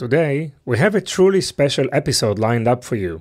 Today, we have a truly special episode lined up for you.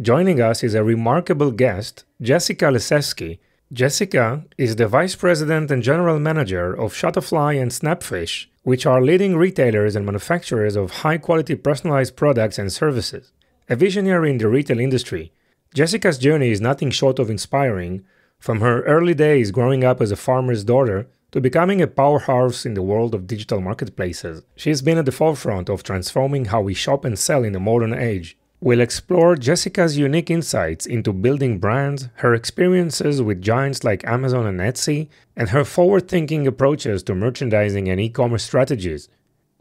Joining us is a remarkable guest, Jessica Lesesky. Jessica is the Vice President and General Manager of Shutterfly and Snapfish, which are leading retailers and manufacturers of high-quality personalized products and services. A visionary in the retail industry, Jessica's journey is nothing short of inspiring, from her early days growing up as a farmer's daughter to becoming a powerhouse in the world of digital marketplaces. She's been at the forefront of transforming how we shop and sell in the modern age. We'll explore Jessica's unique insights into building brands, her experiences with giants like Amazon and Etsy, and her forward-thinking approaches to merchandising and e-commerce strategies.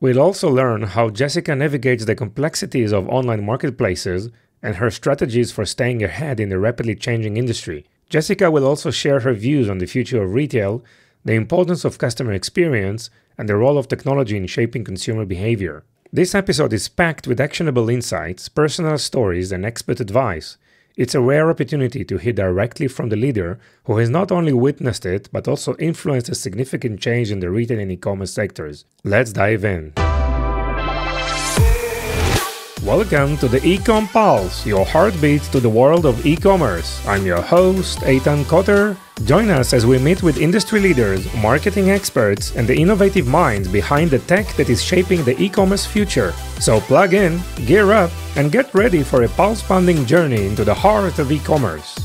We'll also learn how Jessica navigates the complexities of online marketplaces and her strategies for staying ahead in the rapidly changing industry. Jessica will also share her views on the future of retail, the importance of customer experience, and the role of technology in shaping consumer behavior. This episode is packed with actionable insights, personal stories, and expert advice. It's a rare opportunity to hear directly from the leader who has not only witnessed it, but also influenced a significant change in the retail and e-commerce sectors. Let's dive in. Welcome to the E-Com Pulse, your heartbeat to the world of e-commerce. I'm your host, Eitan Kotter. Join us as we meet with industry leaders, marketing experts, and the innovative minds behind the tech that is shaping the e-commerce future. So plug in, gear up, and get ready for a pulse-pounding journey into the heart of e-commerce.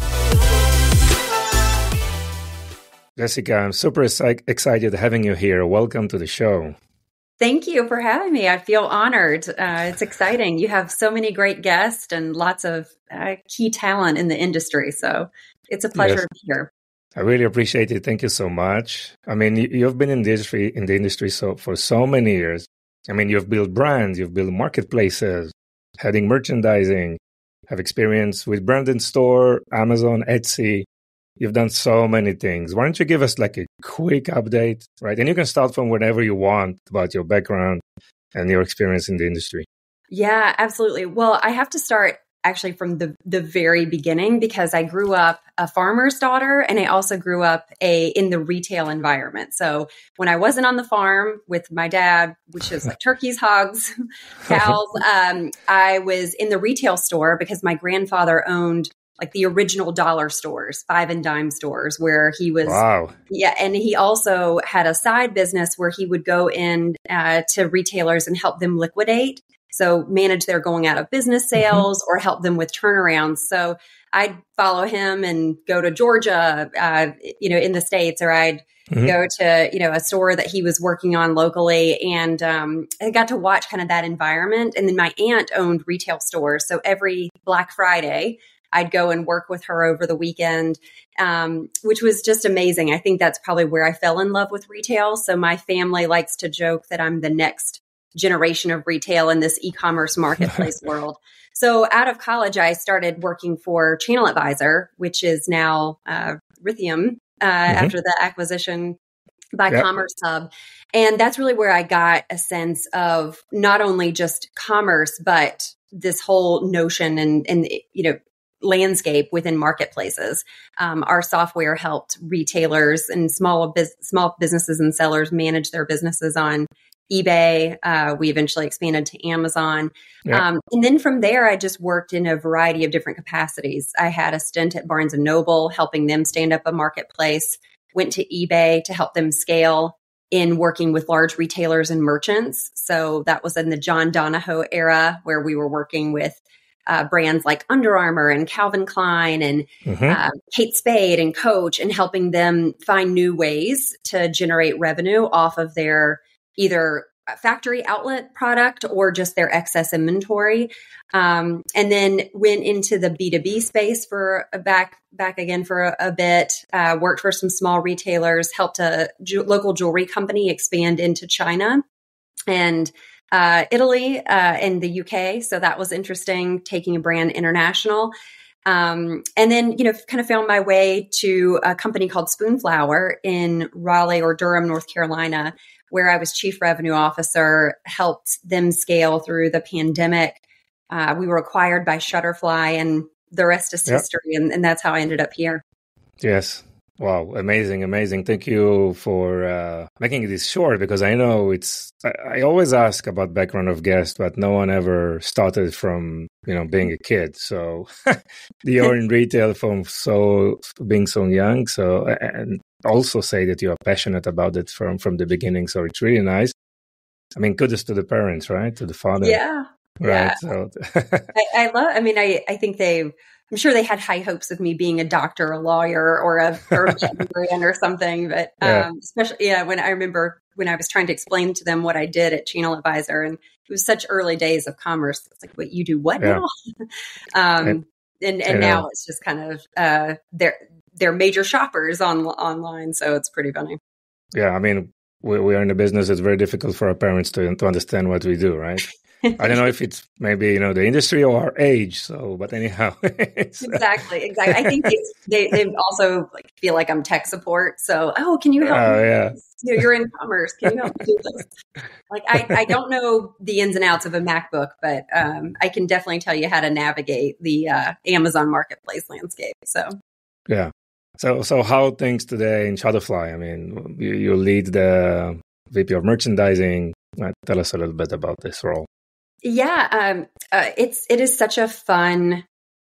Jessica, I'm super excited having you here. Welcome to the show. Thank you for having me. I feel honored. It's exciting. You have so many great guests and lots of key talent in the industry. So it's a pleasure to be here. I really appreciate it. Thank you so much. I mean, you've been in the industry for so many years. I mean, you've built brands, you've built marketplaces, heading merchandising, have experience with branded store, Amazon, Etsy. You've done so many things. Why don't you give us like a quick update, right? And you can start from whenever you want about your background and your experience in the industry. Yeah, absolutely. Well, I have to start actually from the very beginning because I grew up a farmer's daughter and I also grew up in the retail environment. So when I wasn't on the farm with my dad, which is like turkeys, hogs, cows, I was in the retail store because my grandfather owned like the original dollar stores, 5 and dime stores where he was. Wow. Yeah. And he also had a side business where he would go in to retailers and help them liquidate. So manage their going out of business sales or help them with turnarounds. So I'd follow him and go to Georgia, in the States, or I'd go to, a store that he was working on locally. And I got to watch kind of that environment. And then my aunt owned retail stores. So every Black Friday, I'd go and work with her over the weekend, which was just amazing. I think that's probably where I fell in love with retail. So my family likes to joke that I'm the next generation of retail in this e-commerce marketplace world. So out of college, I started working for Channel Advisor, which is now Rhythm after the acquisition by Commerce Hub. And that's really where I got a sense of not only just commerce, but this whole notion and landscape within marketplaces. Our software helped retailers and small businesses and sellers manage their businesses on eBay. We eventually expanded to Amazon. And then from there, I just worked in a variety of different capacities. I had a stint at Barnes & Noble, helping them stand up a marketplace, went to eBay to help them scale in working with large retailers and merchants. So that was in the John Donahoe era where we were working with brands like Under Armour and Calvin Klein and Kate Spade and Coach, and helping them find new ways to generate revenue off of their either factory outlet product or just their excess inventory. And then went into the B2B space for back again for a bit, worked for some small retailers, helped a local jewelry company expand into China and Italy and the UK. So that was interesting, taking a brand international. And then, kind of found my way to a company called Spoonflower in Raleigh or Durham, North Carolina, where I was chief revenue officer, helped them scale through the pandemic. We were acquired by Shutterfly and the rest is history. And that's how I ended up here. Yes. Wow, amazing, amazing. Thank you for making this short because I know I always ask about background of guests, but no one ever started from, being a kid. So you're in retail from being so young. So, and also say that you are passionate about it from the beginning. So it's really nice. I mean, kudos to the parents, right? To the father, Yeah. Yeah. right? So, I think I'm sure they had high hopes of me being a doctor, a lawyer, or a veterinarian or something. But yeah, especially, when I remember when I was trying to explain to them what I did at Channel Advisor, and it was such early days of commerce. It's like, what you do what yeah. now? I, I And know. now it's just kind of they're major shoppers online, so it's pretty funny. Yeah, I mean, we are in a business. It's very difficult for our parents to understand what we do, right? I don't know if it's maybe the industry or our age. So, but anyhow, Exactly. I think they also feel like I'm tech support. So, can you help me? yeah, You're in commerce. Can you help me do this? I don't know the ins and outs of a MacBook, but I can definitely tell you how to navigate the Amazon Marketplace landscape. So, yeah. So how things today in Shutterfly? I mean, you lead the VP of merchandising. Tell us a little bit about this role. yeah, it is such a fun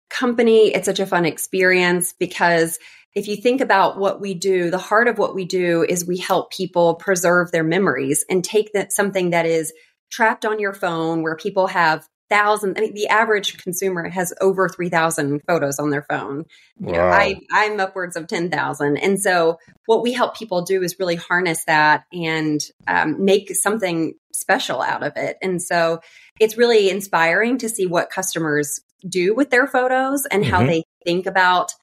company. It's such a fun experience because if you think about what we do, the heart of what we do is we help people preserve their memories and take something that is trapped on your phone where people have thousands. I mean, the average consumer has over 3,000 photos on their phone. Wow. I'm upwards of 10,000. And so what we help people do is really harness that and make something special out of it. And so it's really inspiring to see what customers do with their photos and how they think about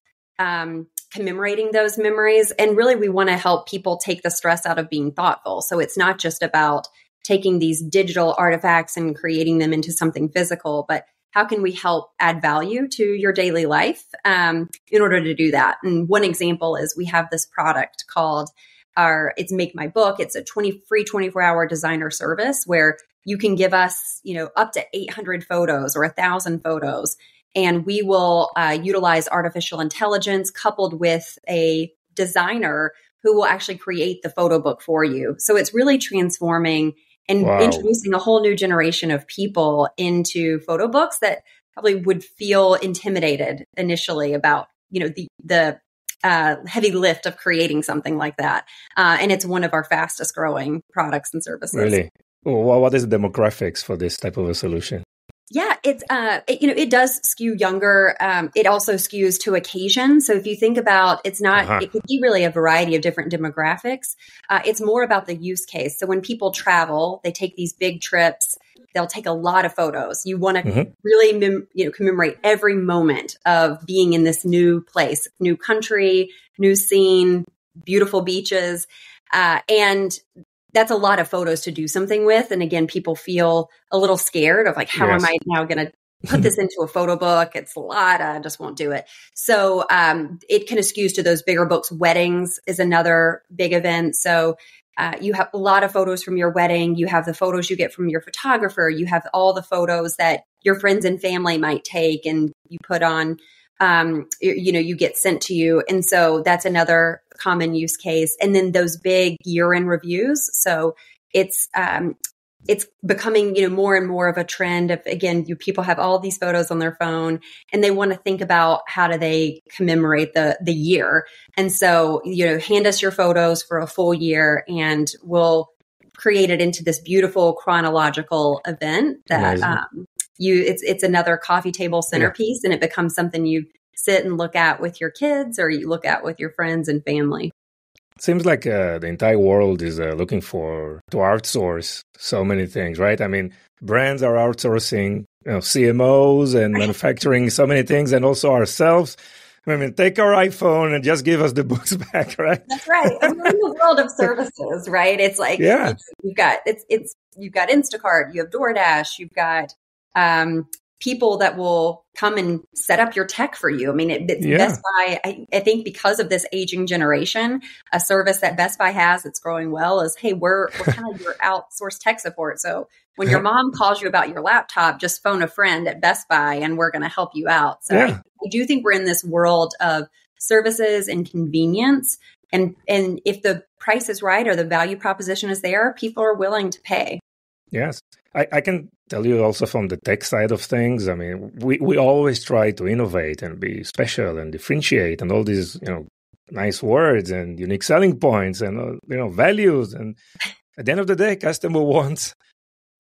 commemorating those memories. And really, we want to help people take the stress out of being thoughtful. So it's not just about taking these digital artifacts and creating them into something physical, but how can we help add value to your daily life in order to do that? And one example is we have this product called it's Make My Book. It's a free 24-hour designer service where you can give us, up to 800 photos or 1,000 photos, and we will utilize artificial intelligence coupled with a designer who will actually create the photo book for you. So it's really transforming and introducing a whole new generation of people into photo books that probably would feel intimidated initially about, the heavy lift of creating something like that. And it's one of our fastest growing products and services. Really? Well, what is the demographics for this type of a solution? Yeah, it does skew younger. It also skews to occasion. So if you think about, it could be really a variety of different demographics. It's more about the use case. So when people travel, they take these big trips, they'll take a lot of photos. You want to really, commemorate every moment of being in this new place, new country, new scene, beautiful beaches. And that's a lot of photos to do something with. And again, people feel a little scared of how am I now going to put this into a photo book? It's a lot. I just won't do it. So it kind of skews to those bigger books. Weddings is another big event. So you have a lot of photos from your wedding. You have the photos you get from your photographer. You have all the photos that your friends and family might take and you put on, you get sent to you. And so that's another common use case. And then those big year-end reviews. So it's becoming, more and more of a trend of, again, people have all these photos on their phone and they want to think about how do they commemorate the year. And so, hand us your photos for a full year and we'll create it into this beautiful chronological event that, it's another coffee table centerpiece and it becomes something you sit and look at with your kids or you look at with your friends and family. It seems like the entire world is looking to outsource so many things, right? I mean, brands are outsourcing, CMOs and manufacturing so many things, and also ourselves. I mean, take our iPhone and just give us the books back, right? That's right. And we're in the world of services, right? It's like you've got Instacart, you have DoorDash, you've got people that will come and set up your tech for you. I mean, Best Buy, I think because of this aging generation, a service that Best Buy has that's growing well is, hey, we're kind of your outsourced tech support. So when your mom calls you about your laptop, just phone a friend at Best Buy and we're going to help you out. So I do think we're in this world of services and convenience. And if the price is right or the value proposition is there, people are willing to pay. Yes. I can tell you also from the tech side of things, I mean, we always try to innovate and be special and differentiate and all these, nice words and unique selling points and, values. And at the end of the day, customer wants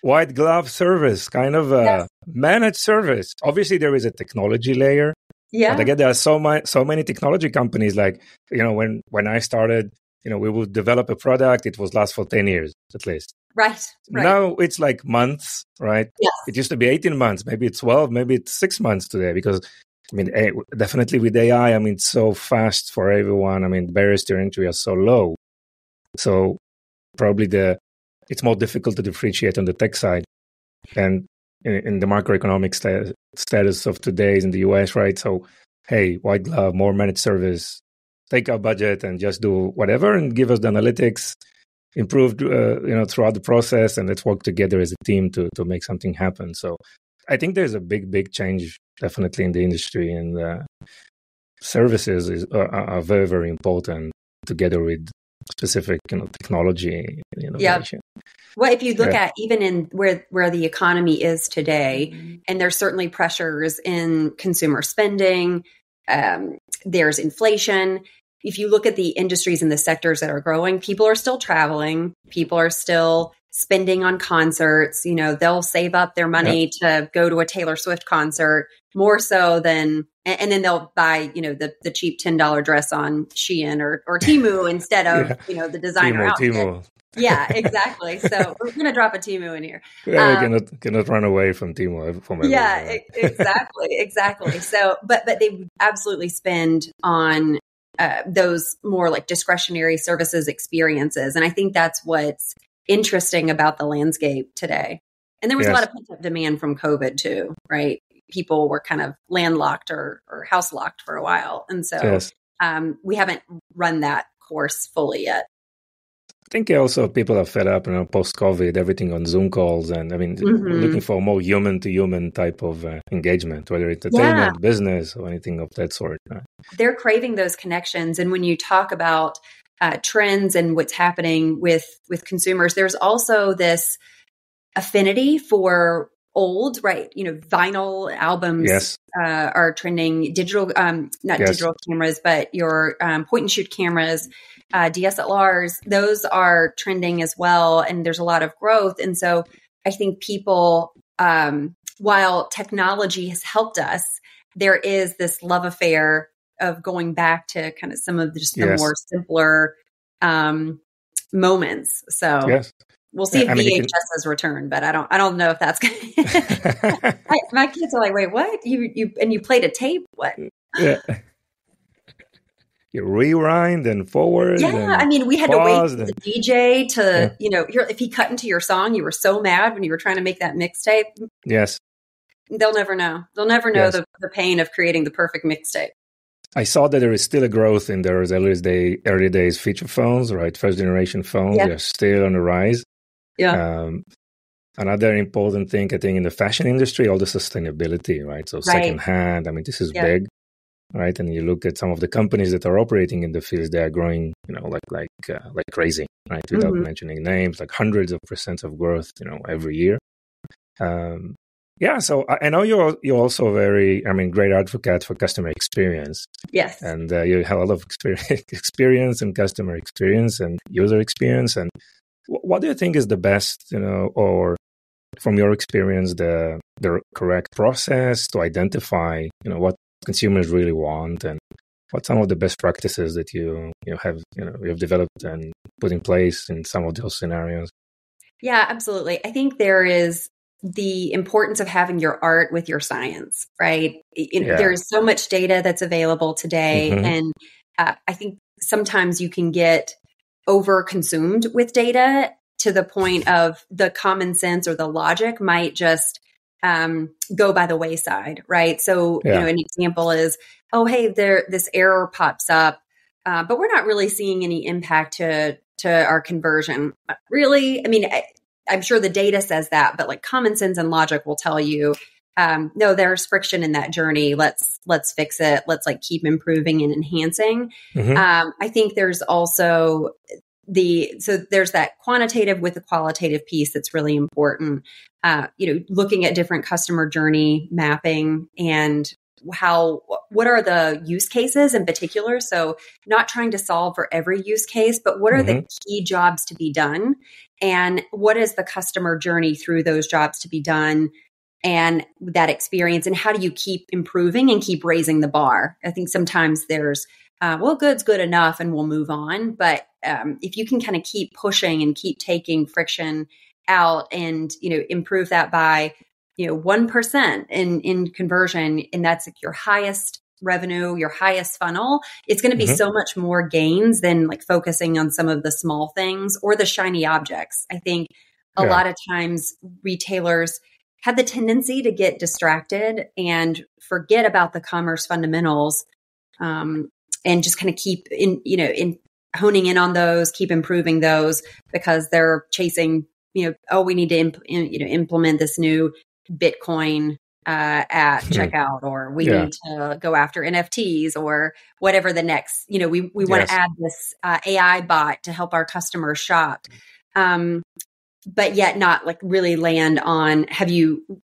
white glove service, kind of a managed service. Obviously, there is a technology layer. Yeah. But again, there are so many technology companies like, when I started, we would develop a product, it was last for 10 years at least. Right. Now it's like months, right? Yes. It used to be 18 months, maybe it's 12, maybe it's 6 months today because, definitely with AI, it's so fast for everyone. Barriers to entry are so low. So probably it's more difficult to differentiate on the tech side. And in the macroeconomic status of today in the US, right? So, hey, white glove, more managed service, take our budget and just do whatever and give us the analytics, improved, throughout the process, and let's work together as a team to make something happen. So I think there's a big change definitely in the industry, and services are very, very important together with specific, technology and innovation. Yep. Well, if you look at even in where the economy is today, and there's certainly pressures in consumer spending, there's inflation. If you look at the industries and the sectors that are growing, people are still traveling. People are still spending on concerts. They'll save up their money to go to a Taylor Swift concert more so than, and then they'll buy, the cheap $10 dress on Shein or Temu instead of, the designer outfit. Temu. Yeah, exactly. So we're going to drop a Temu in here. Yeah, cannot run away from Temu. Exactly. So, but they absolutely spend on those more like discretionary services experiences. And I think that's what's interesting about the landscape today. And there was a lot of pent-up demand from COVID too, right? People were kind of landlocked or house locked for a while. And so we haven't run that course fully yet. I think also people are fed up, post-COVID, everything on Zoom calls. And looking for a more human-to-human type of engagement, whether it's entertainment, business, or anything of that sort. Right? They're craving those connections. And when you talk about trends and what's happening with consumers, there's also this affinity for old, right? Vinyl albums are trending. Digital, digital cameras, but your point and shoot cameras, DSLRs, those are trending as well. And there's a lot of growth. And so I think people, while technology has helped us, there is this love affair of going back to kind of some of the more simpler moments. So we'll see if VHS's return, but I don't know if that's going to. My kids are like, wait, what? You played a tape? What? Yeah. You rewind and forward. Yeah, we had to wait for the DJ to, if he cut into your song, you were so mad when you were trying to make that mixtape. Yes. They'll never know. They'll never know the pain of creating the perfect mixtape. I saw that there is still a growth in those early days feature phones, right? First generation phones, they're still on the rise. Yeah. Another important thing, I think, in the fashion industry, all the sustainability, right? So secondhand, this is big. Right, and you look at some of the companies that are operating in the fields; they are growing, like crazy, right? Without mentioning names, like hundreds of % of growth, every year. So I know you're also very, great advocate for customer experience. Yes, and you have a lot of experience in customer experience and user experience. And what do you think is the best, or from your experience, the correct process to identify, what consumers really want, and what some of the best practices that you have developed and put in place in some of those scenarios? Yeah, absolutely. I think there is the importance of having your art with your science, right? There is so much data that's available today, and I think sometimes you can get over-consumed with data to the point of the common sense or the logic might just go by the wayside, right? So, an example is, oh, hey, this error pops up, but we're not really seeing any impact to our conversion. Really? I'm sure the data says that, but like common sense and logic will tell you no, there's friction in that journey. Let's fix it. Let's like keep improving and enhancing. I think there's also there's that quantitative with the qualitative piece that's really important. Looking at different customer journey mapping and what are the use cases in particular? So not trying to solve for every use case, but what are the key jobs to be done? And what is the customer journey through those jobs to be done? And that experience, and how do you keep improving and keep raising the bar? I think sometimes there's, good's good enough and we'll move on. But if you can kind of keep pushing and keep taking friction out and, improve that by, 1% in conversion, and that's like your highest revenue, your highest funnel, it's going to be so much more gains than like focusing on some of the small things or the shiny objects. I think a lot of times retailers have the tendency to get distracted and forget about the commerce fundamentals, and just kind of keep in honing in on those, keep improving those because they're chasing, we need to implement this new Bitcoin at checkout, or we need to go after NFTs or whatever the next, we want to add this AI bot to help our customers shop. But yet not like really land on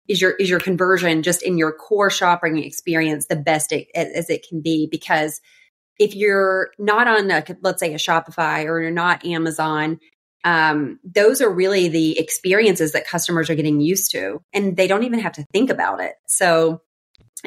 is your conversion just in your core shopping experience the best as it can be? Because if you're not on let's say a Shopify or you're not Amazon, those are really the experiences that customers are getting used to, and they don't even have to think about it. So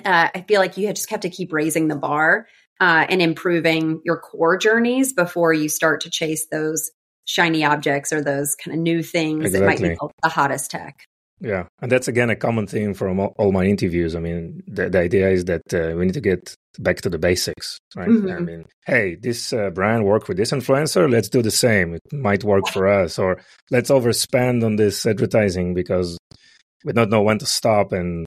I feel like you just have to keep raising the bar and improving your core journeys before you start to chase those shiny objects or those kind of new things that might be the hottest tech. Yeah. And that's, again, a common theme from all my interviews. I mean, the idea is that we need to get back to the basics, right? I mean, hey, this brand worked with this influencer. Let's do the same. It might work for us. Or let's overspend on this advertising because we don't know when to stop and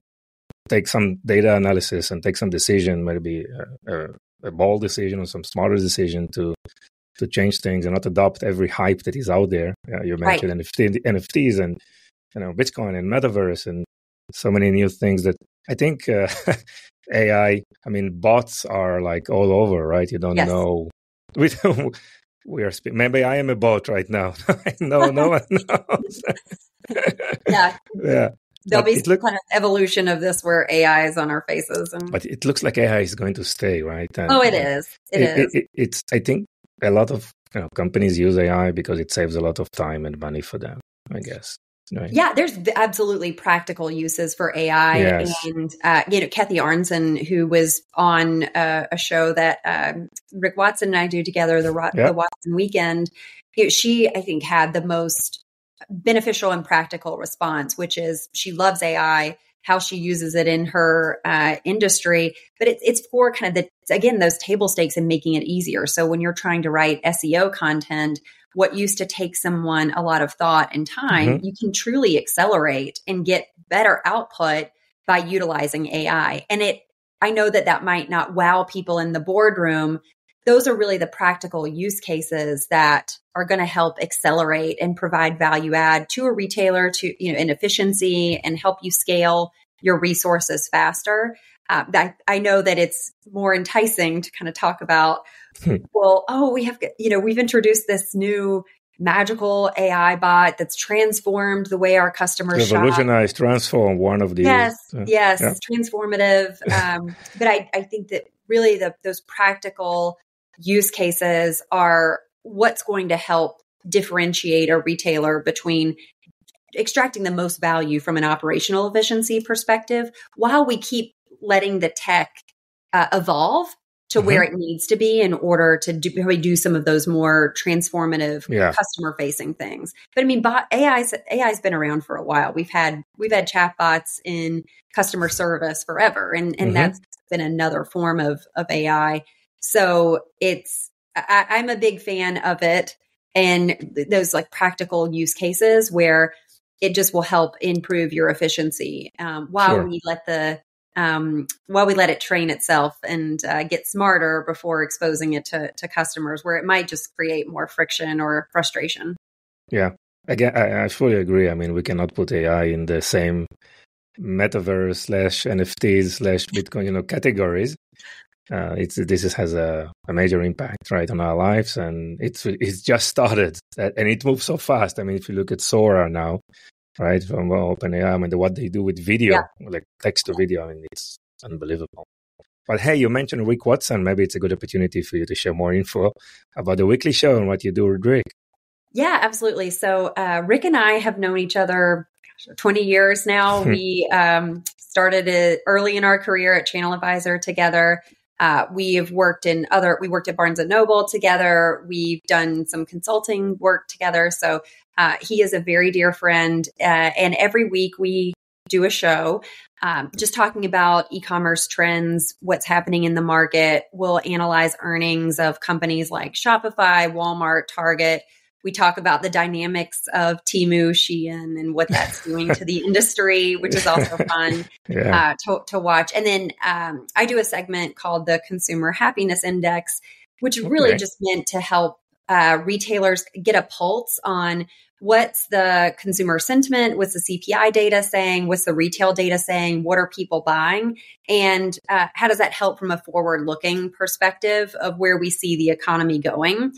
take some data analysis and take some decision, maybe a bold decision or some smarter decision to change things and not adopt every hype that is out there. You mentioned NFTs and Bitcoin and metaverse and so many new things that I think AI. I mean, bots are like all over, right? You don't know. We are. Maybe I am a bot right now. No one knows. Yeah. There'll be some kind of evolution of this where AI is on our faces, but it looks like AI is going to stay, right? And, it is. It's. I think a lot of companies use AI because it saves a lot of time and money for them, I guess. Right. Yeah, there's absolutely practical uses for AI. Yes. And, Kathy Arnson, who was on a show that Rick Watson and I do together, the Watson Weekend, she, I think, had the most beneficial and practical response, which is she loves AI, how she uses it in her industry, but it's for kind of those table stakes and making it easier. So when you're trying to write SEO content, what used to take someone a lot of thought and time, you can truly accelerate and get better output by utilizing AI. And I know that might not wow people in the boardroom. Those are really the practical use cases that are going to help accelerate and provide value add to a retailer in efficiency and help you scale your resources faster. I know that it's more enticing to kind of talk about, we've introduced this new magical AI bot that's transformed the way our customers revolutionized, transform one of these. Yes, it's transformative. But I think that really those practical use cases are what's going to help differentiate a retailer between extracting the most value from an operational efficiency perspective while we keep letting the tech evolve to where it needs to be in order to do some of those more transformative customer facing things. But I mean, AI's been around for a while. We've had chatbots in customer service forever. And that's been another form of AI. So I'm a big fan of it and those like practical use cases where it just will help improve your efficiency while we let it train itself and get smarter before exposing it to customers, where it might just create more friction or frustration. Yeah. Again, I fully agree. I mean, we cannot put AI in the same metaverse slash NFTs slash Bitcoin, categories. This has a major impact, right, on our lives, and it's just started, and it moves so fast. I mean, if you look at Sora now, right, from OpenAI, I mean, what they do with video, like text to video, I mean, it's unbelievable. But hey, you mentioned Rick Watson. Maybe it's a good opportunity for you to share more info about the weekly show and what you do with Rick. Yeah, absolutely. So Rick and I have known each other 20 years now. We started it early in our career at Channel Advisor together. We worked at Barnes & Noble together. We've done some consulting work together. So he is a very dear friend. And every week we do a show just talking about e-commerce trends, what's happening in the market. We'll analyze earnings of companies like Shopify, Walmart, Target. We talk about the dynamics of Temu, Shein, and what that's doing to the industry, which is also fun to watch. And then I do a segment called the Consumer Happiness Index, which really just meant to help retailers get a pulse on what's the consumer sentiment, what's the CPI data saying, what's the retail data saying, what are people buying, and how does that help from a forward-looking perspective of where we see the economy going.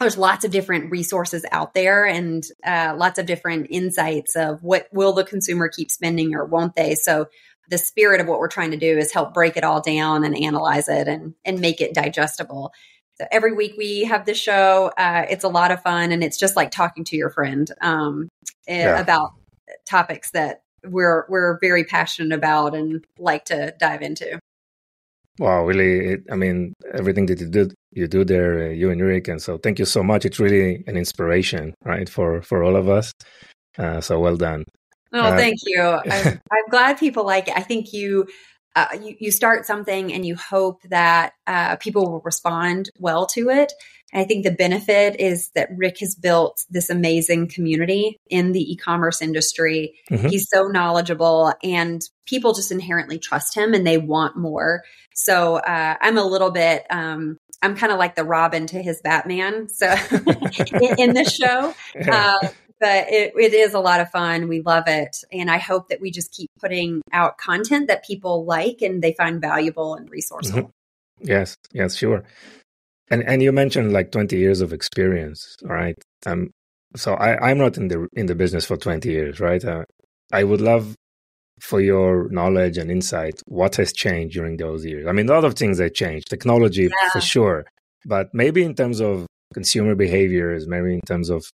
There's lots of different resources out there and lots of different insights of what will the consumer keep spending or won't they. So the spirit of what we're trying to do is help break it all down and analyze it and make it digestible. So every week we have this show. It's a lot of fun, and it's just like talking to your friend about topics that we're very passionate about and like to dive into. Wow, really, I mean, everything that you do there, you and Rick, and so thank you so much. It's really an inspiration, right, for all of us. So well done. Oh, thank you. I'm glad people like it. I think you start something and you hope that people will respond well to it. And I think the benefit is that Rick has built this amazing community in the e-commerce industry. Mm-hmm. He's so knowledgeable, and people just inherently trust him and they want more. So I'm a little bit, I'm kind of like the Robin to his Batman. So in this show, but it is a lot of fun. We love it. And I hope that we just keep putting out content that people like and they find valuable and resourceful. Mm-hmm. Yes, sure. And you mentioned like 20 years of experience, right? So I'm not in the business for 20 years, right? I would love for your knowledge and insight, what has changed during those years? I mean, a lot of things have changed, technology for sure, but maybe in terms of consumer behaviors, maybe in terms of,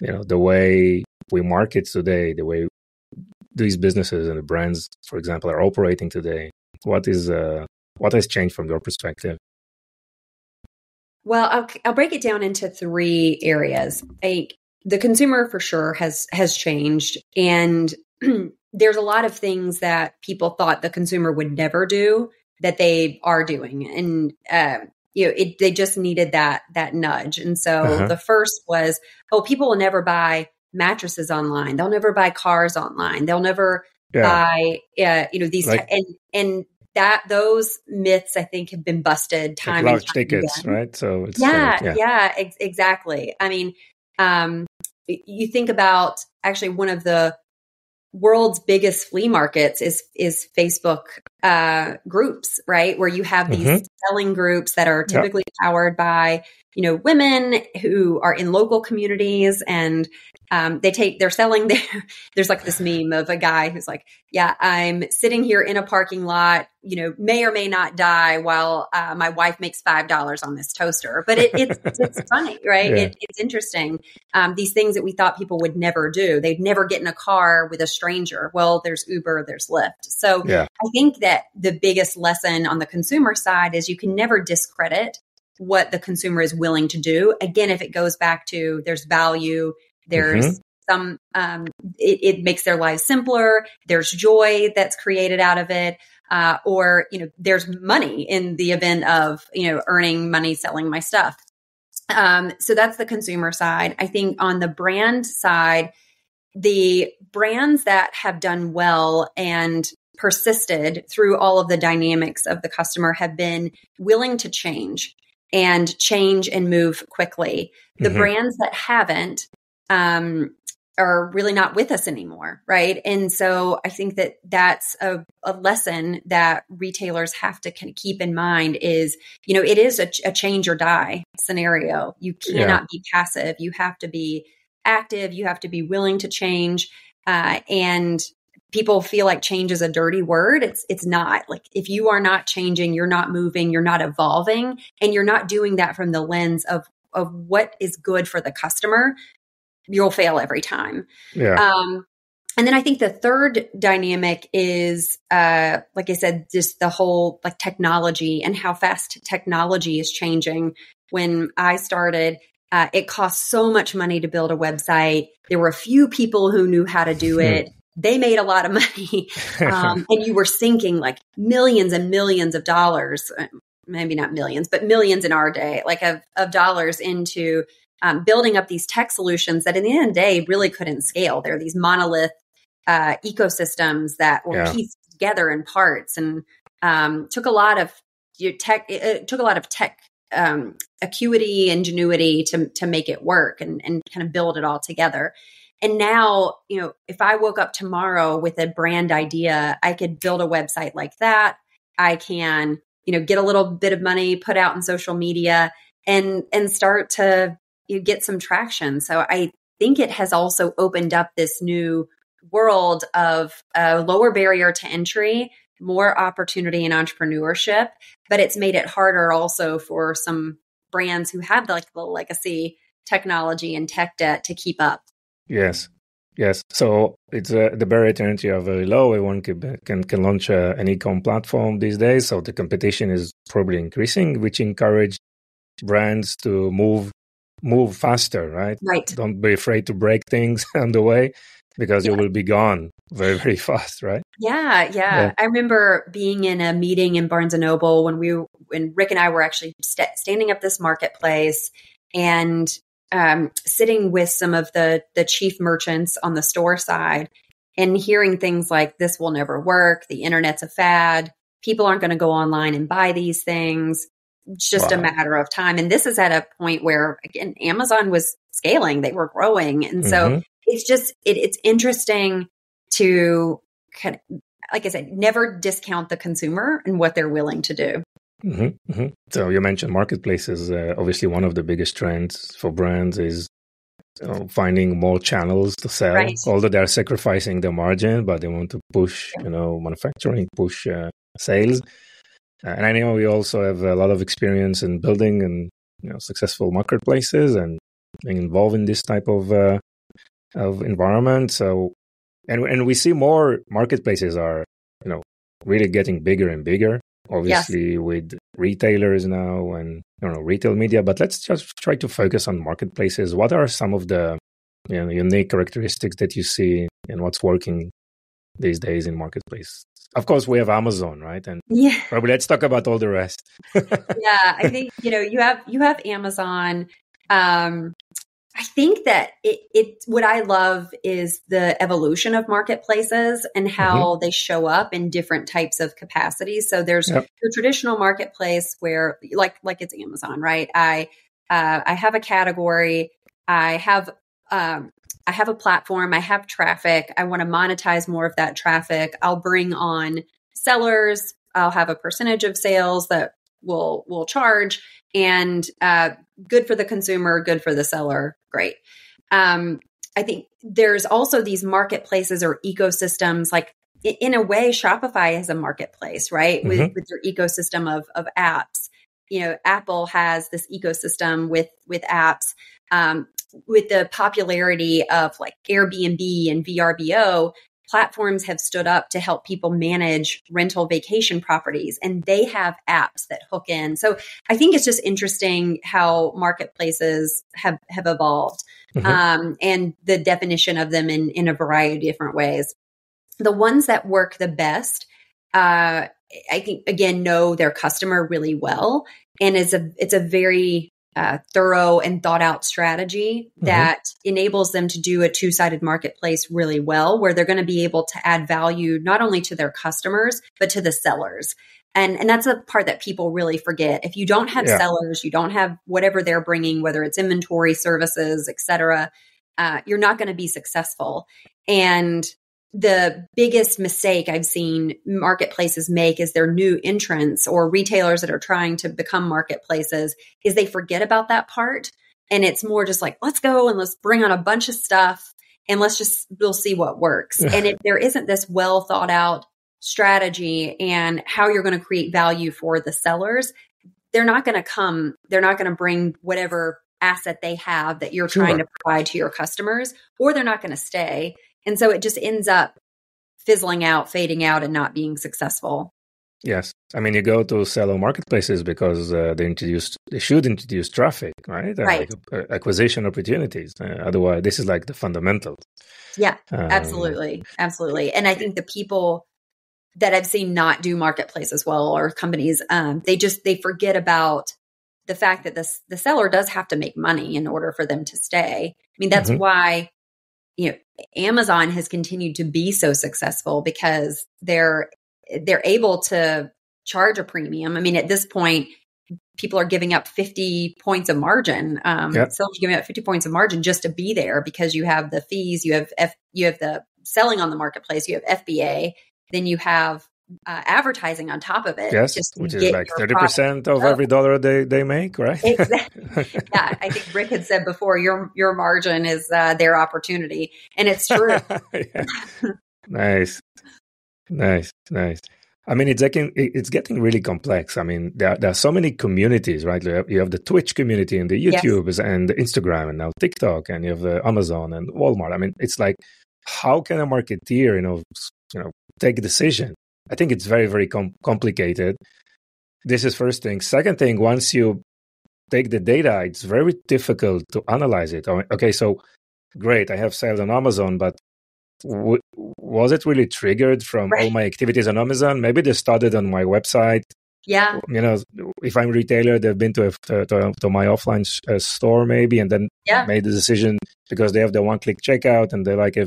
the way we market today, the way these businesses and the brands, for example, are operating today. What has changed from your perspective? Well, I'll break it down into three areas. The consumer for sure has changed, and there's a lot of things that people thought the consumer would never do that they are doing, and they just needed that nudge. And so the first was, people will never buy mattresses online. They'll never buy cars online. They'll never buy these and that those myths, I think, have been busted time like large and time tickets, again. right? So it's exactly. I mean, you think about actually one of the world's biggest flea markets is Facebook groups, right? Where you have these selling groups that are typically powered by women who are in local communities, and they're selling there's like this meme of a guy who's like, I'm sitting here in a parking lot, may or may not die while my wife makes $5 on this toaster. But it's funny, right? Yeah. It's interesting. These things that we thought people would never do. They'd never get in a car with a stranger. Well, there's Uber, there's Lyft. So I think that the biggest lesson on the consumer side is you can never discredit what the consumer is willing to do. Again, if it goes back to there's value, there's some, it makes their lives simpler. There's joy that's created out of it. Or, there's money in the event of, earning money selling my stuff. So that's the consumer side. I think on the brand side, the brands that have done well and persisted through all of the dynamics of the customer have been willing to change and move quickly. The brands that haven't, are really not with us anymore, right? And so I think that that's a lesson that retailers have to kind of keep in mind is, it is a change or die scenario. You cannot be passive. You have to be active. You have to be willing to change. And people feel like change is a dirty word. It's not. Like, if you are not changing, you're not moving, you're not evolving, and you're not doing that from the lens of what is good for the customer, you'll fail every time. And then I think the third dynamic is, like I said, just the whole like technology and how fast technology is changing. When I started, it cost so much money to build a website. There were a few people who knew how to do it. They made a lot of money. And you were sinking like millions and millions of dollars, maybe not millions, but millions in our day, like of dollars into building up these tech solutions that in the end of the day really couldn't scale. They're these monolith ecosystems that were pieced together in parts, and took a lot of tech. It took a lot of tech acuity, ingenuity to make it work and kind of build it all together. And now, if I woke up tomorrow with a brand idea, I could build a website like that. I can, get a little bit of money, put out in social media, and start to get some traction. So I think it has also opened up this new world of a lower barrier to entry, more opportunity in entrepreneurship, but it's made it harder also for some brands who have the legacy technology and tech debt to keep up. Yes. So it's the barrier to entry are very low. Everyone can launch an e-com platform these days. So the competition is probably increasing, which encourage brands to move faster, right? Right. Don't be afraid to break things on the way, because you will be gone very, very fast, right? Yeah. I remember being in a meeting in Barnes & Noble when Rick and I were actually standing up this marketplace and sitting with some of the chief merchants on the store side and hearing things like, this will never work. The internet's a fad. People aren't going to go online and buy these things. It's just a matter of time. And this is at a point where, again, Amazon was scaling, they were growing. And so it's just, it's interesting to kind of, like I said, never discount the consumer and what they're willing to do. So you mentioned marketplaces. Obviously, one of the biggest trends for brands is finding more channels to sell, although they're sacrificing their margin, but they want to push, manufacturing, push sales. And I know we also have a lot of experience in building and successful marketplaces and being involved in this type of environment. So, and we see more marketplaces are really getting bigger and bigger. Obviously, with retailers now and retail media. But let's just try to focus on marketplaces. What are some of the unique characteristics that you see, and what's working these days in marketplace? Of course, we have Amazon, right? And probably let's talk about all the rest. I think you have Amazon. I think that what I love is the evolution of marketplaces and how they show up in different types of capacities. So there's your traditional marketplace where, like it's Amazon, right? I have a category, I have a platform, I have traffic. I want to monetize more of that traffic. I'll bring on sellers. I'll have a percentage of sales that we'll charge, and good for the consumer, good for the seller. Great. I think there's also these marketplaces or ecosystems, like in a way, Shopify is a marketplace, right? With their ecosystem of apps. Apple has this ecosystem with apps. With the popularity of like Airbnb and VRBO, platforms have stood up to help people manage rental vacation properties, and they have apps that hook in. So I think it's just interesting how marketplaces have evolved, and the definition of them in a variety of different ways. The ones that work the best, I think, again, know their customer really well, and it's a very thorough and thought out strategy that enables them to do a two-sided marketplace really well, where they're going to be able to add value not only to their customers, but to the sellers. And that's a part that people really forget. If you don't have sellers, you don't have whatever they're bringing, whether it's inventory, services, et cetera, you're not going to be successful. And the biggest mistake I've seen marketplaces make is their new entrants or retailers that are trying to become marketplaces is they forget about that part. And it's more just like, let's go and let's bring on a bunch of stuff and we'll see what works. And if there isn't this well thought out strategy and how you're going to create value for the sellers, they're not going to bring whatever asset they have that you're trying to provide to your customers, or they're not going to stay. And so it just ends up fizzling out, fading out, and not being successful. Yes. I mean, you go to seller marketplaces because they should introduce traffic, right? Right. Like acquisition opportunities. Otherwise, this is like the fundamentals. Yeah, absolutely. Absolutely. And I think the people that I've seen not do marketplace as well, or companies, they forget about the fact that the seller does have to make money in order for them to stay. I mean, that's why, Amazon has continued to be so successful because they're able to charge a premium. I mean, at this point, people are giving up 50 points of margin. Sellers are giving up 50 points of margin just to be there because you have the fees, you have the selling on the marketplace, you have FBA, then you have advertising on top of it. Yes, which is like 30% of every dollar they make, right? Exactly. Yeah, I think Rick had said before, your margin is their opportunity, and it's true. Nice. I mean, it's getting really complex. I mean, there are so many communities, right? You have the Twitch community and the YouTubes and the Instagram and now TikTok, and you have Amazon and Walmart. I mean, it's like, how can a marketeer, take a decision? I think it's very, very complicated. This is first thing. Second thing, once you take the data, it's very difficult to analyze it. Okay, so great, I have sales on Amazon, but was it really triggered from all my activities on Amazon? Maybe they started on my website. Yeah. If I'm a retailer, they've been to my offline store maybe, and then made the decision because they have the one-click checkout and they like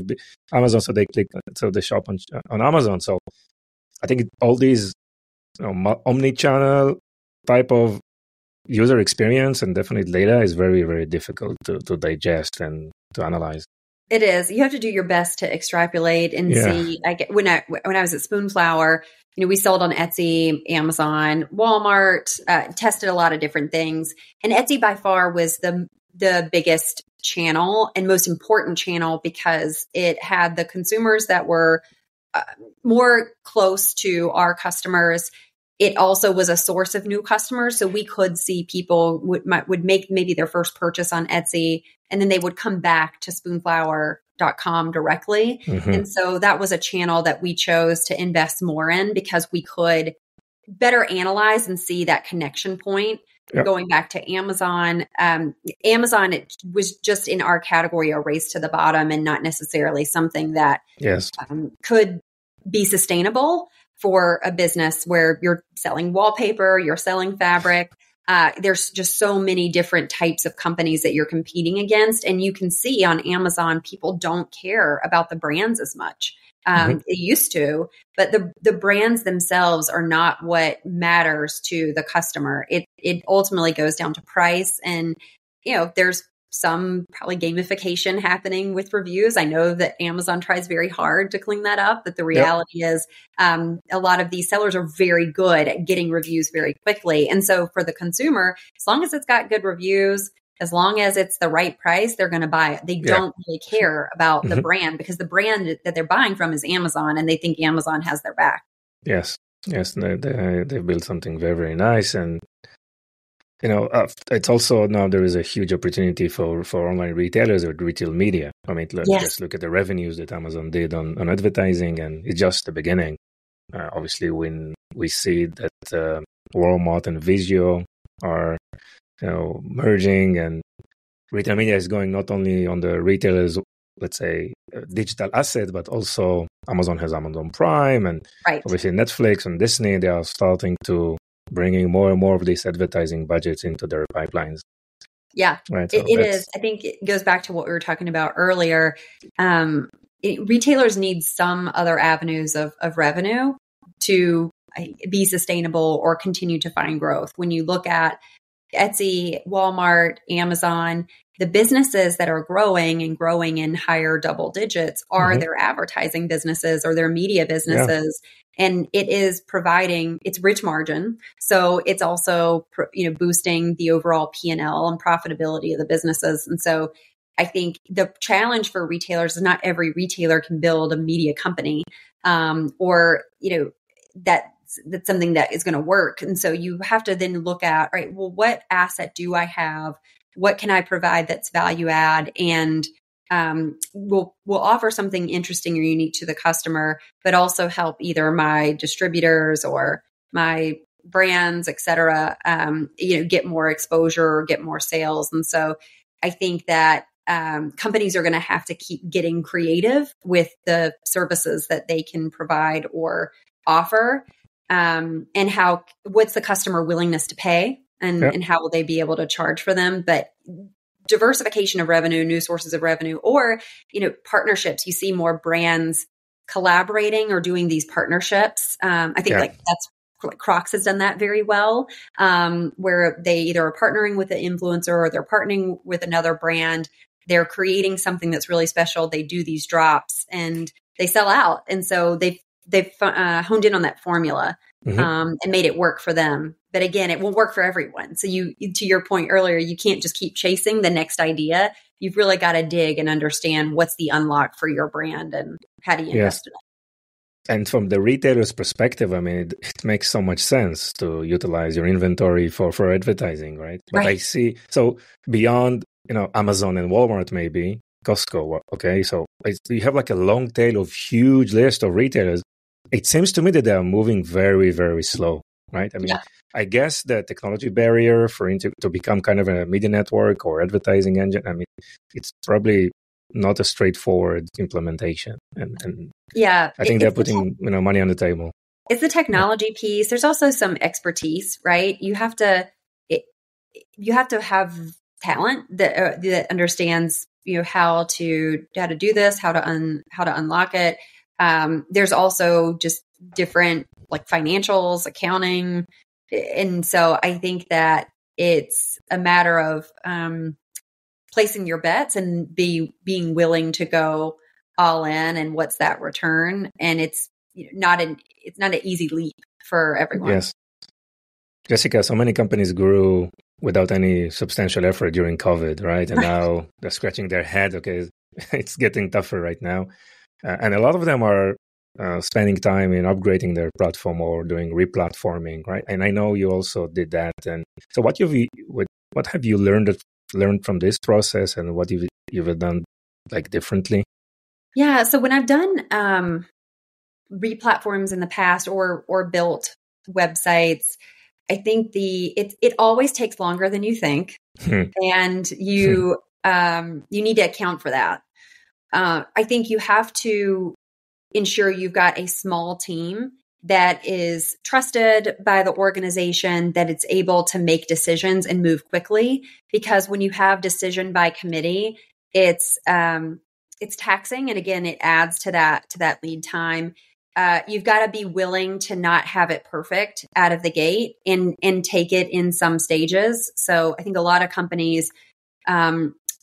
Amazon, so they shop on Amazon. So I think all these omni-channel type of user experience and definitely data is very, very difficult to digest and to analyze. It is. You have to do your best to extrapolate and see. When I was at Spoonflower, we sold on Etsy, Amazon, Walmart, tested a lot of different things, and Etsy by far was the biggest channel and most important channel because it had the consumers that were more close to our customers. It also was a source of new customers. So we could see people would make maybe their first purchase on Etsy, and then they would come back to spoonflower.com directly. And so that was a channel that we chose to invest more in because we could better analyze and see that connection point. Going back to Amazon, it was just in our category a race to the bottom and not necessarily something that could be sustainable for a business where you're selling wallpaper, you're selling fabric. There's just so many different types of companies that you're competing against. And you can see on Amazon, people don't care about the brands as much. It used to, but the brands themselves are not what matters to the customer. It ultimately goes down to price. And, there's some probably gamification happening with reviews. I know that Amazon tries very hard to clean that up, but the reality is a lot of these sellers are very good at getting reviews very quickly. And so for the consumer, as long as it's got good reviews, as long as it's the right price, they're going to buy it. They don't really care about the brand because the brand that they're buying from is Amazon and they think Amazon has their back. Yes. They've built something very, very nice. And it's also now there is a huge opportunity for online retailers or retail media. I mean, just look at the revenues that Amazon did on advertising, and it's just the beginning. Obviously, when we see that Walmart and Vizio are merging, and retail media is going not only on the retailers, let's say, digital asset, but also Amazon has Amazon Prime, and obviously Netflix and Disney, they are starting to bringing more and more of these advertising budgets into their pipelines. Yeah, right. So it is. I think it goes back to what we were talking about earlier. Retailers need some other avenues of revenue to be sustainable or continue to find growth. When you look at Etsy, Walmart, Amazon, the businesses that are growing in higher double digits are their advertising businesses or their media businesses. Yeah. And it is providing, it's rich margin. So it's also, boosting the overall P&L and profitability of the businesses. And so I think the challenge for retailers is not every retailer can build a media company, or, that's something that is going to work. And so you have to then look at, right, well, what asset do I have? What can I provide that's value add? And will offer something interesting or unique to the customer, but also help either my distributors or my brands, et cetera, get more exposure or get more sales. And so I think that companies are going to have to keep getting creative with the services that they can provide or offer. And what's the customer willingness to pay and how will they be able to charge for them? But diversification of revenue, new sources of revenue, or, partnerships. You see more brands collaborating or doing these partnerships. I think that's Crocs has done that very well, where they either are partnering with an influencer or they're partnering with another brand. They're creating something that's really special. They do these drops and they sell out. And so they've honed in on that formula and made it work for them. But again, it won't work for everyone. So to your point earlier, you can't just keep chasing the next idea. You've really got to dig and understand what's the unlock for your brand and how do you invest in it. And from the retailer's perspective, I mean, it makes so much sense to utilize your inventory for advertising, right? But I see, so beyond, Amazon and Walmart, maybe Costco, okay? So you have like a long tail of huge list of retailers. It seems to me that they are moving very, very slow, right? I mean, I guess the technology barrier for to become kind of a media network or advertising engine, I mean, it's probably not a straightforward implementation. And I think they're putting money on the table. It's the technology piece. There's also some expertise, right? You have to have talent that understands how to do this, how to unlock it. There's also just different like financials, accounting. And so I think that it's a matter of placing your bets and being willing to go all in and what's that return. And it's not an easy leap for everyone. Yes. Jessica, so many companies grew without any substantial effort during COVID, right? And now they're scratching their head. Okay, it's getting tougher right now. And a lot of them are spending time in upgrading their platform or doing replatforming, right? And I know you also did that. And so what have you learned from this process, and what you've done like differently? Yeah. So when I've done replatforms in the past or built websites, I think it always takes longer than you think, and you need to account for that. I think you have to ensure you've got a small team that is trusted by the organization, that it's able to make decisions and move quickly. Because when you have decision by committee, it's taxing, and again, it adds to that lead time. You've got to be willing to not have it perfect out of the gate and take it in some stages. So I think a lot of companies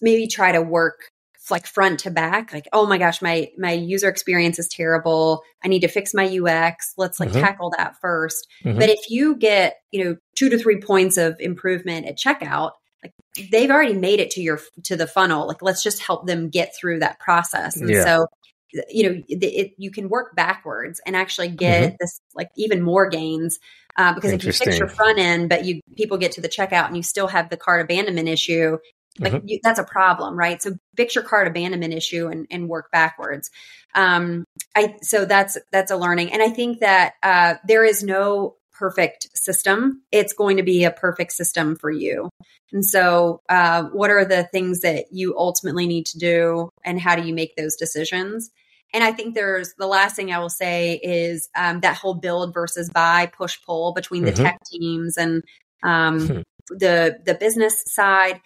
maybe try to work like front to back, like, oh my gosh, my user experience is terrible. I need to fix my UX. Let's tackle that first. But if you get, 2 to 3 points of improvement at checkout, like they've already made it to the funnel. Like, let's just help them get through that process. And so, you can work backwards and actually get this like even more gains, because if you fix your front end, but people get to the checkout and you still have the cart abandonment issue, like that's a problem, right? So fix your cart abandonment issue and work backwards. So that's a learning. And I think that there is no perfect system. It's going to be a perfect system for you. And so what are the things that you ultimately need to do, and how do you make those decisions? And I think the last thing I will say is that whole build versus buy, push pull between the tech teams and the business side.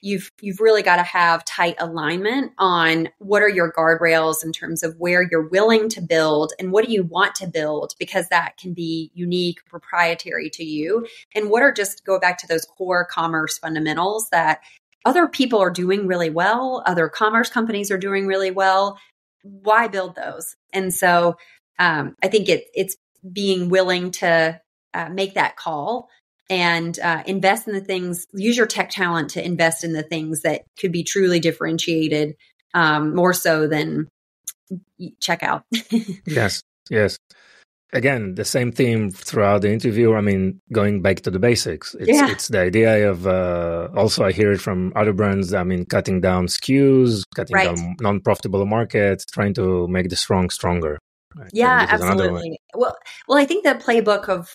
you've really got to have tight alignment on what are your guardrails in terms of where you're willing to build and what do you want to build, because that can be unique, proprietary to you. And what are just go back to those core commerce fundamentals that other people are doing really well, other commerce companies are doing really well. Why build those? And so I think it's being willing to make that call and invest in the things, use your tech talent to invest in the things that could be truly differentiated, more so than checkout. Yes, yes. Again, the same theme throughout the interview. I mean, going back to the basics. It's the idea of, also I hear it from other brands, I mean, cutting down SKUs, cutting down non-profitable markets, trying to make the strong stronger. Right? Yeah, absolutely. Well, I think the playbook of,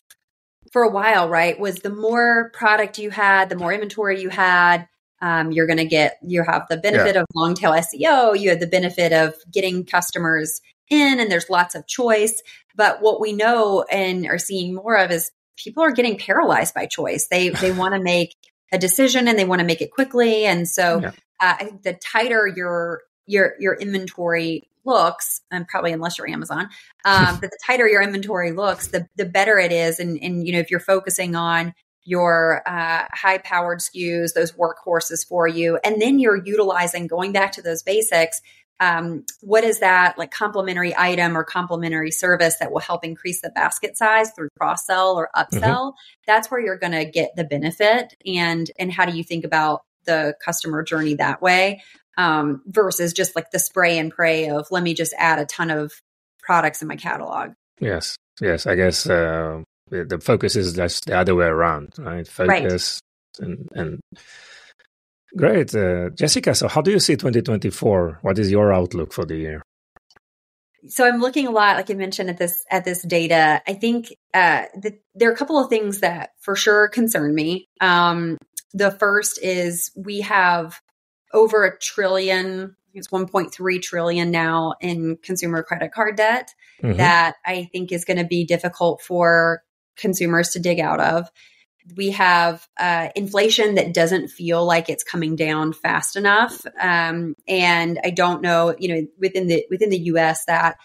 for a while, right, was the more product you had, the more inventory you had, you have the benefit of long tail SEO, you had the benefit of getting customers in, and there's lots of choice. But what we know and are seeing more of is people are getting paralyzed by choice. They want to make a decision and they want to make it quickly. And so I think the tighter your inventory looks, and probably unless you're Amazon, but the tighter your inventory looks, the better it is. And if you're focusing on your high-powered SKUs, those workhorses for you, and then you're utilizing, going back to those basics, what is that like complementary item or complementary service that will help increase the basket size through cross-sell or upsell? That's where you're going to get the benefit. And how do you think about the customer journey that way? Versus just like the spray and pray of, let me just add a ton of products in my catalog. Yes. I guess the focus is just the other way around, right? Focus and great. Jessica, so how do you see 2024? What is your outlook for the year? So I'm looking a lot, like I mentioned, at this data. I think there are a couple of things that for sure concern me. The first is we have over $1 trillion, it's 1.3 trillion now in consumer credit card debt that I think is going to be difficult for consumers to dig out of. We have inflation that doesn't feel like it's coming down fast enough. And I don't know, within the US that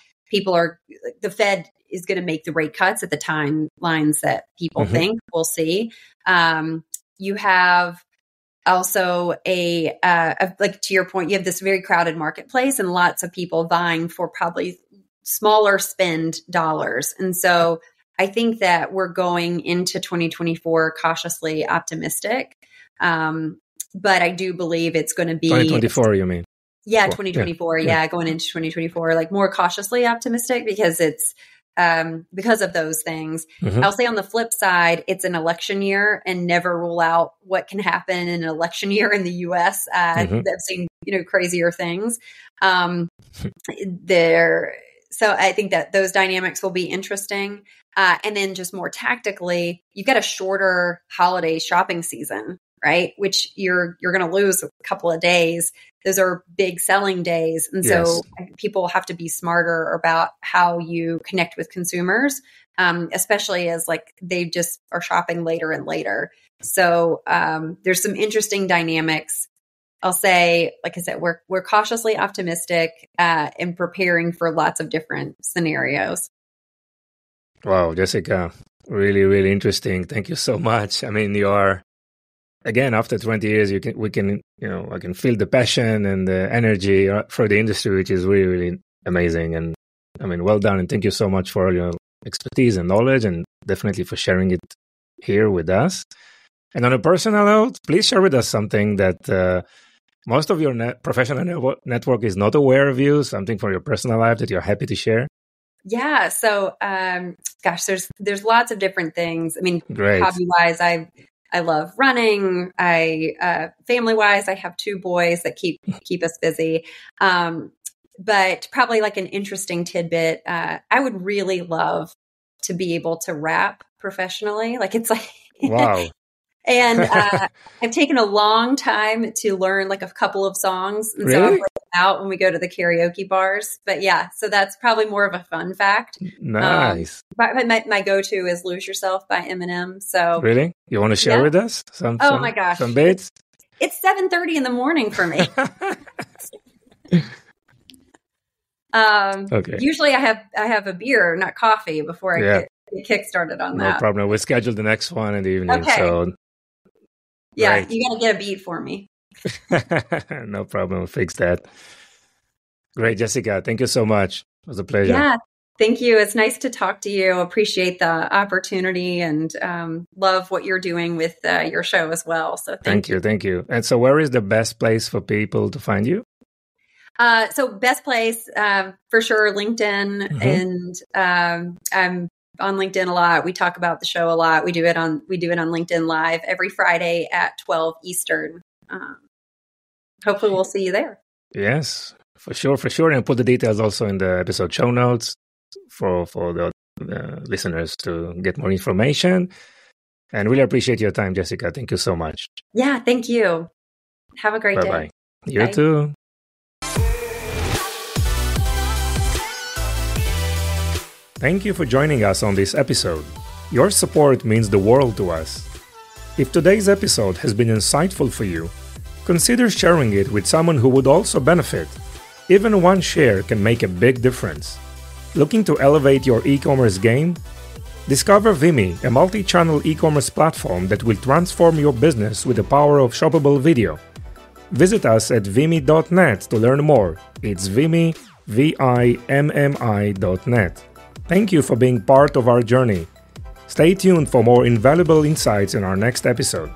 the Fed is going to make the rate cuts at the timelines that people think. We'll see. You have also like to your point, you have this very crowded marketplace and lots of people vying for probably smaller spend dollars. And so I think that we're going into 2024 cautiously optimistic. But I do believe it's going to be 2024, you mean? Yeah, 2024. Yeah, going into 2024, like more cautiously optimistic because it's because of those things. I'll say on the flip side, it's an election year, and never rule out what can happen in an election year in the US. I've seen, crazier things there. So I think that those dynamics will be interesting. And then just more tactically, you've got a shorter holiday shopping season, right? Which you're going to lose a couple of days. Those are big selling days. And so people have to be smarter about how you connect with consumers, especially as like they just are shopping later and later. So there's some interesting dynamics. I'll say, like I said, we're cautiously optimistic and preparing for lots of different scenarios. Wow, Jessica, really, really interesting. Thank you so much. I mean, you are, again, after 20 years, I can feel the passion and the energy for the industry, which is really, really amazing. And I mean, well done. And thank you so much for all your expertise and knowledge, and definitely for sharing it here with us. And on a personal note, please share with us something that most of your professional network is not aware of you, something from your personal life that you're happy to share. Yeah. So, there's lots of different things. I mean, Great. Hobby-wise, I love running. Family-wise, I have 2 boys that keep us busy. But probably like an interesting tidbit, I would really love to be able to rap professionally. Like it's like, wow. And I've taken a long time to learn like a couple of songs. And really? So I'll play them out when we go to the karaoke bars. But yeah, so that's probably more of a fun fact. Nice. But my go-to is Lose Yourself by Eminem. So really? You want to share with us oh my gosh. some bits? It's 7:30 in the morning for me. Okay. Usually I have a beer, not coffee, before I get kick started on that. No problem. We'll schedule the next one in the evening. Okay. So, yeah, right. you got to get a beat for me. No problem. We'll fix that. Great, Jessica. Thank you so much. It was a pleasure. Yeah, thank you. It's nice to talk to you. Appreciate the opportunity and love what you're doing with your show as well. So thank you. Thank you. And so where is the best place for people to find you? So best place, for sure, LinkedIn. And I'm on LinkedIn a lot. We talk about the show a lot. We do it on LinkedIn Live every Friday at 12 Eastern. Hopefully we'll see you there. Yes, for sure. And put the details also in the episode show notes for the listeners to get more information. And really appreciate your time, Jessica. Thank you so much. Yeah, thank you. Have a great day. Bye-bye. You too. Thank you for joining us on this episode. Your support means the world to us. If today's episode has been insightful for you, consider sharing it with someone who would also benefit. Even one share can make a big difference. Looking to elevate your e-commerce game? Discover Vimy, a multi-channel e-commerce platform that will transform your business with the power of shoppable video. Visit us at vimy.net to learn more. It's Vimy, VIMMI.net. Thank you for being part of our journey. Stay tuned for more invaluable insights in our next episode.